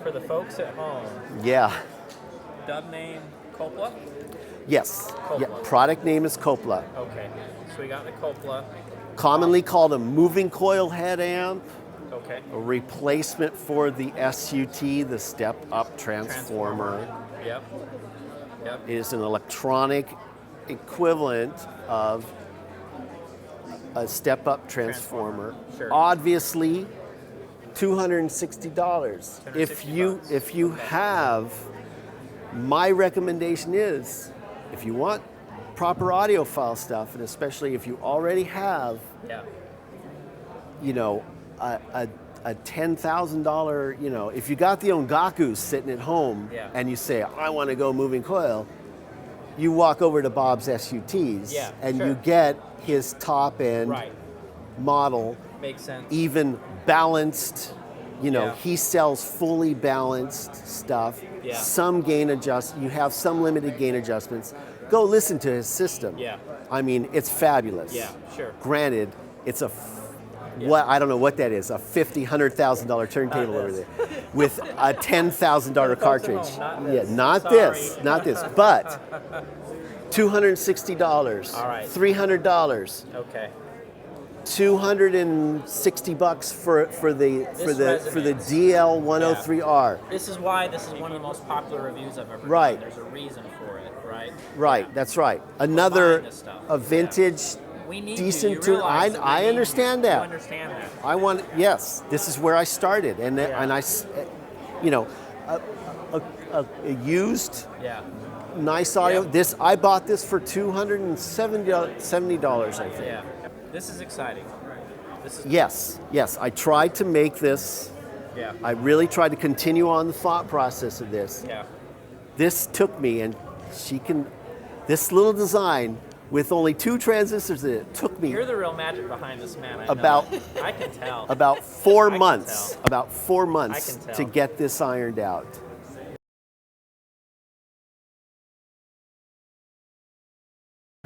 for the folks at home, Yeah. dub name Copla? Yes. Copla. Yeah. Product name is Copla. Okay, so we got the Copla. Commonly called a moving coil head amp, Okay. a replacement for the SUT, the step-up transformer. Yep. Yep. It is an electronic equivalent of a step-up transformer. Sure. Obviously, $260. If you have, my recommendation is, if you want proper audiophile stuff, and especially if you already have, Yeah. you know, a $10,000, you know, if you got the Ongaku sitting at home Yeah. and you say, I want to go moving coil, you walk over to Bob's SUTs Yeah, and sure. you get his top end Right. model, Makes sense. even balanced. You know, Yeah. he sells fully balanced stuff. Yeah. Some gain you have some limited gain adjustments. Go listen to his system. Yeah. I mean, it's fabulous. Yeah, sure. Granted, it's what I don't know what that is, a $100,000 turntable over there with a $10,000 cartridge. Not this. Yeah, not Sorry. this, not this, but $260, All right. $300, Okay. $260 for the resonates. DL103R. This is why this is one of the most popular reviews I've ever Right. done. There's a reason for it, right? Right, that's right. Another buying this stuff. a vintage We need decent you tune. realize that we I need understand you. that. You understand that. I want, yes, this is where I started, and you know, a used Yeah. nice audio. Yeah. I bought this for $270, I think. Yeah. This is exciting. This is Yes. I tried to make this. Yeah. I really tried to continue on the thought process of this. Yeah. This took me, and this little design with only 2 transistors in it took me You're the real magic behind this, man. I know. About- I can tell. about 4 I can months. tell. About 4 months I can tell. to get this ironed out.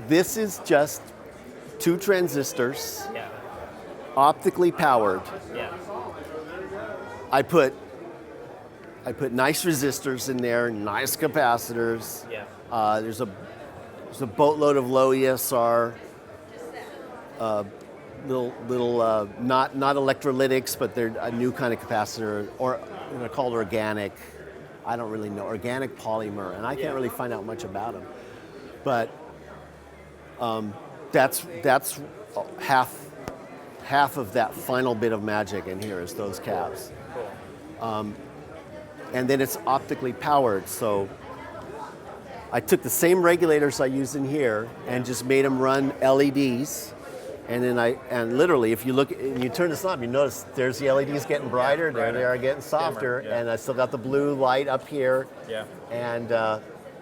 This is just 2 transistors, Yeah. optically powered. Yeah. I put nice resistors in there, nice capacitors. Yeah. There's a boatload of low ESR, little not electrolytics, but they're a new kind of capacitor, or they're called organic. I don't really know, organic polymer, and I can't really find out much about them. But that's half of that final bit of magic in here is those caps. Cool. And then it's optically powered, so I took the same regulators I used in here and just made them run LEDs. And then literally, if you look and you turn this on, you notice there's the LEDs getting brighter, there they are getting softer, Dimmer, yeah. and I still got the blue light up here. Yeah. And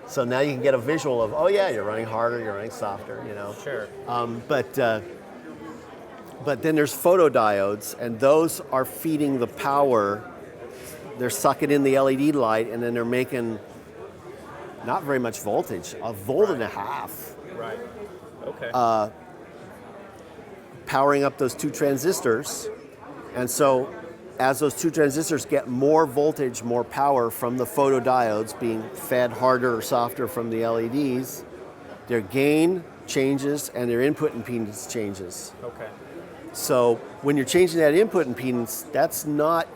so now you can get a visual of, oh yeah, you're running harder, you're running softer, you know. Sure. But then there's photodiodes, and those are feeding the power. They're sucking in the LED light, and then they're making not very much voltage, a volt and a half, Right. Okay. powering up those 2 transistors. And so as those 2 transistors get more voltage, more power from the photodiodes being fed harder or softer from the LEDs, their gain changes and their input impedance changes. Okay. So when you're changing that input impedance,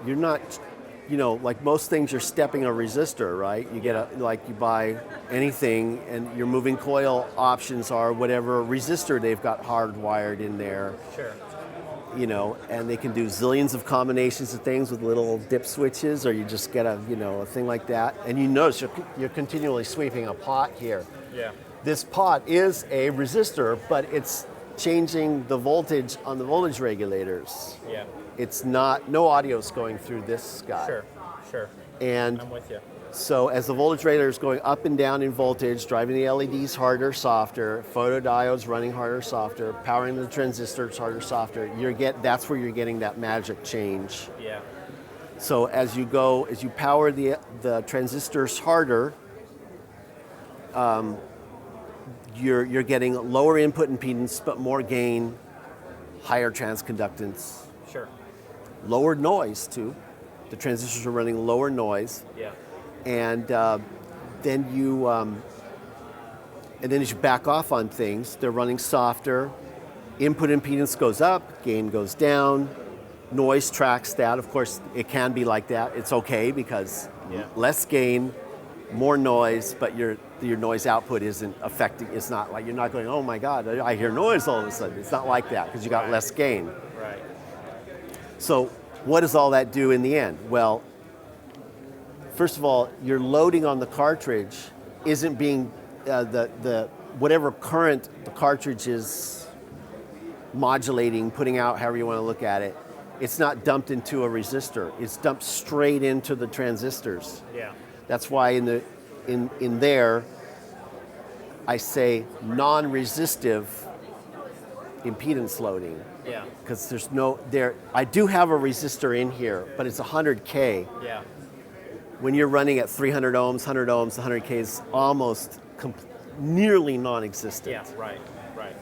you're not, you know, like most things, you're stepping a resistor, right? You get you buy anything, and your moving coil options are whatever resistor they've got hardwired in there, Sure. you know, and they can do zillions of combinations of things with little dip switches, or you just get a thing like that. And you notice you're continually sweeping a pot here. Yeah. This pot is a resistor, but it's changing the voltage on the voltage regulators. Yeah. It's no audio's going through this guy. Sure. And I'm with you. so as the voltage regulator is going up and down in voltage, driving the LEDs harder, softer, photodiodes running harder, softer, powering the transistors harder, softer, that's where you're getting that magic change. Yeah. So as you power the transistors harder, you're getting lower input impedance, but more gain, higher transconductance, Sure. lower noise too. The transistors are running lower noise, Yeah. and then as you back off on things, they're running softer. Input impedance goes up, gain goes down, noise tracks that. Of course, it can be like that. It's okay because less gain, more noise, but your noise output isn't affecting. It's not like you're not going, oh my God, I hear noise all of a sudden. It's not like that because you got less gain. Right. So what does all that do in the end? Well, first of all, your loading on the cartridge isn't being the whatever current the cartridge is modulating, putting out, however you want to look at it. It's not dumped into a resistor. It's dumped straight into the transistors. Yeah. That's why in there I say non-resistive impedance loading. Yeah. Because there's no there. I do have a resistor in here, but it's 100K. Yeah. When you're running at 300 ohms, 100 ohms, 100K is almost nearly non-existent. Yeah. Right. Right.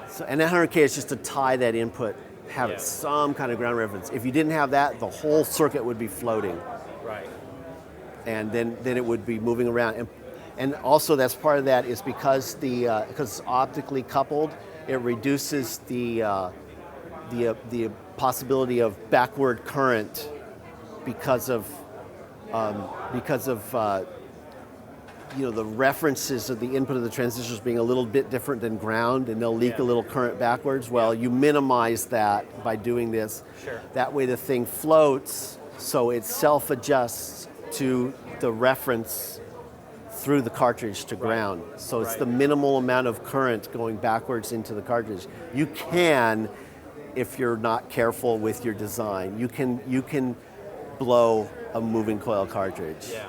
So, and that 100K is just to tie that input, have it some kind of ground reference. If you didn't have that, the whole circuit would be floating. Right. And then it would be moving around. And also that's part of that is because it's optically coupled, it reduces the possibility of backward current because of the references of the input of the transistors being a little bit different than ground, and they'll leak a little current backwards. Well, you minimize that by doing this. Sure. That way the thing floats, so it self-adjusts to the reference through the cartridge to ground. So it's the minimal amount of current going backwards into the cartridge. You can, if you're not careful with your design, you can blow a moving coil cartridge. Yeah.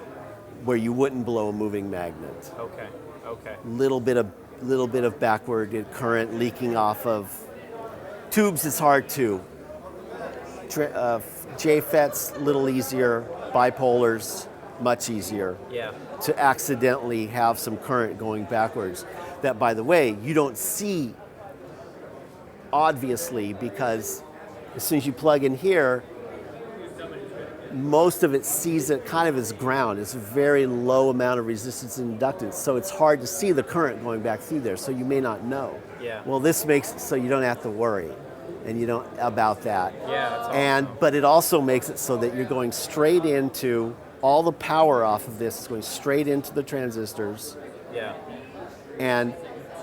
Where you wouldn't blow a moving magnet. Okay. Okay. Little bit of backward current leaking off of tubes is hard too. JFET's a little easier. Bipolars much easier. Yeah. To accidentally have some current going backwards. That, by the way, you don't see obviously, because as soon as you plug in here, most of it sees it kind of as ground. It's a very low amount of resistance and inductance, so it's hard to see the current going back through there, so you may not know. Yeah. Well, this makes it so you don't have to worry and you don't about that. Yeah, that's awesome. But it also makes it so that you're going straight into all the power off of this is going straight into the transistors. Yeah. And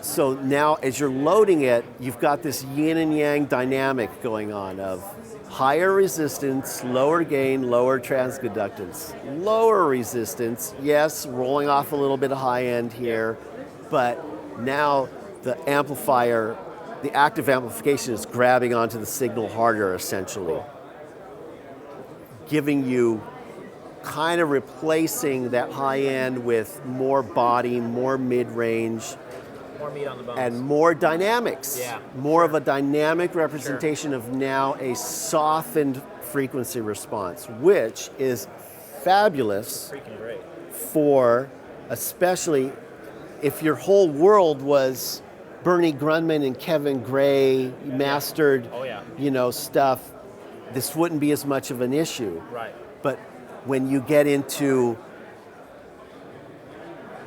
so now as you're loading it, you've got this yin and yang dynamic going on of higher resistance, lower gain, lower transconductance. Lower resistance, yes, rolling off a little bit of high end here, but now the amplifier, the active amplification is grabbing onto the signal harder essentially. Giving you kind of replacing that high end with more body, more mid-range, More meat on the bones. and more dynamics. Yeah. More of a dynamic representation of now a softened frequency response, which is fabulous Freaking great. for, especially if your whole world was Bernie Grundman and Kevin Gray mastered, Oh, yeah. stuff, this wouldn't be as much of an issue. Right. But when you get into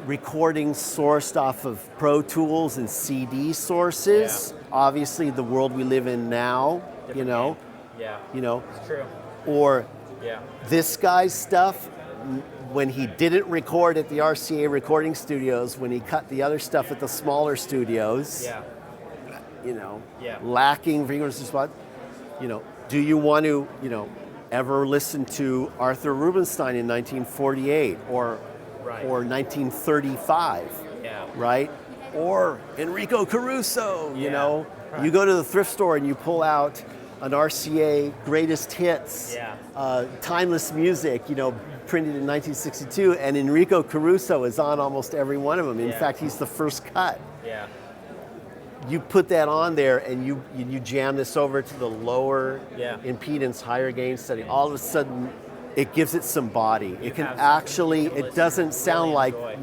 recording sourced off of Pro Tools and CD sources, obviously the world we live in now, Different game. Yeah. It's true. Or Yeah. this guy's stuff, when he didn't record at the RCA recording studios, when he cut the other stuff at the smaller studios, Yeah. lacking frequency response, do you want to, ever listen to Arthur Rubinstein in 1948 or 1935, right? Or Enrico Caruso, Right. You go to the thrift store and you pull out an RCA greatest hits, timeless music, printed in 1962, and Enrico Caruso is on almost every one of them. In fact, he's the first cut. Yeah. You put that on there and you jam this over to the lower impedance, higher gain setting. All of a sudden, it gives it some body. It can actually. It doesn't sound like. enjoy.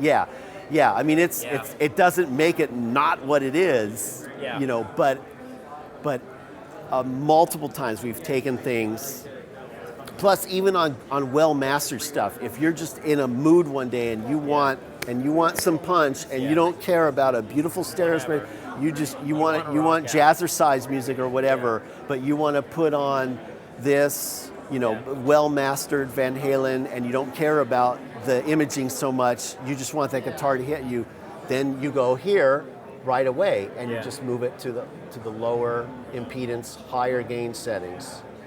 Yeah. I mean, it doesn't make it not what it is. Yeah. But multiple times we've taken things, plus, even on well-mastered stuff, if you're just in a mood one day and you want some punch and you don't care about a beautiful stereo space, you want jazzercise music or whatever, but you want to put on this, well-mastered Van Halen, and you don't care about the imaging so much, you just want that guitar to hit you, then you go here right away and you just move it to the lower impedance, higher gain settings.